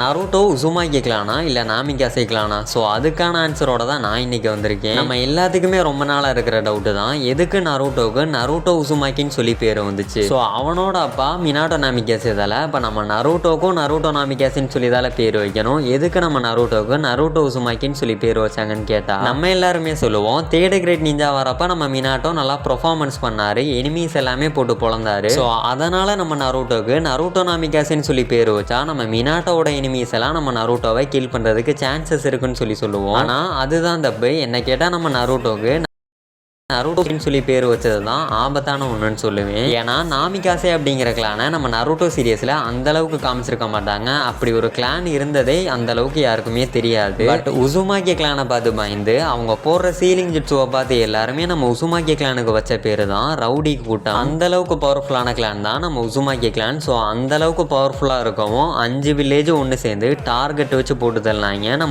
Naruto Uzumaki கிளானா இல்லை நாமிகாசே கிளானா? So அதுக்கான ஆன்சரோட தான் நான் இன்றைக்கி வந்திருக்கேன். நம்ம எல்லாத்துக்குமே ரொம்ப நாளாக இருக்கிற டவுட்டு தான், எதுக்கு நருட்டோவுக்கு நருட்டோ உசுமாக்கின்னு சொல்லி பேர் வந்துச்சு? ஸோ அவனோட அப்பா மினாட்டோ நாமிகாசே தால, இப்போ நம்ம நருட்டோக்கும் நருட்டோ நாமிகாசேன்னு சொல்லி தால பேர் வைக்கணும். எதுக்கு நம்ம நருட்டோவுக்கு நருட்டோ உசுமாக்கின்னு சொல்லி பேர் வச்சாங்கன்னு கேட்டால் நம்ம எல்லாருமே சொல்லுவோம், தேர்ட் கிரேட் நிஞ்சா வரப்போ நம்ம மினாட்டோ நல்லா பர்ஃபார்மன்ஸ் பண்ணார், எனிமீஸ் எல்லாமே போட்டு பொழந்தாரு. ஸோ அதனால் நம்ம நருட்டோவுக்கு நருட்டோ நாமிகாசேன்னு சொல்லி பேர் வச்சா நம்ம மினாட்டோவோட எனிமீஸ் எல்லாம் நம்ம நருட்டோவை கில் பண்ணுறதுக்கு சான்சஸ் இருக்குன்னு சொல்லுவோம். ஆனால் அதுதான் தப்பு. என்ன கேட்டால் நம்ம நருட்டோவுக்கு நருட்டோன்னு சொல்லி பேர் வச்சது தான் ஆபத்தான ஒன்றுன்னு சொல்லுவேன். ஏன்னா நாமிகாசே அப்படிங்கிற கிளானை நம்ம நருட்டோ சீரியஸில் அந்தளவுக்கு காமிச்சிருக்க மாட்டாங்க. அப்படி ஒரு கிளான் இருந்ததே அந்தளவுக்கு யாருக்குமே தெரியாது. பட் உசுமாக்கி கிளானை பார்த்து பயந்து அவங்க போடுற சீலிங் ஜிட்ஸுவை பார்த்து எல்லாருமே நம்ம உசுமாக்கி கிளானுக்கு வச்ச பேர் தான் ரவுடி கூட்டம். அந்தளவுக்கு பவர்ஃபுல்லான கிளான் தான் நம்ம உசுமாக்கி கிளான். ஸோ அந்தளவுக்கு பவர்ஃபுல்லாக இருக்கவும் 5 வில்லேஜ் ஒன்று சேர்ந்து டார்கெட் வச்சு போட்டு தள்ளினாங்க.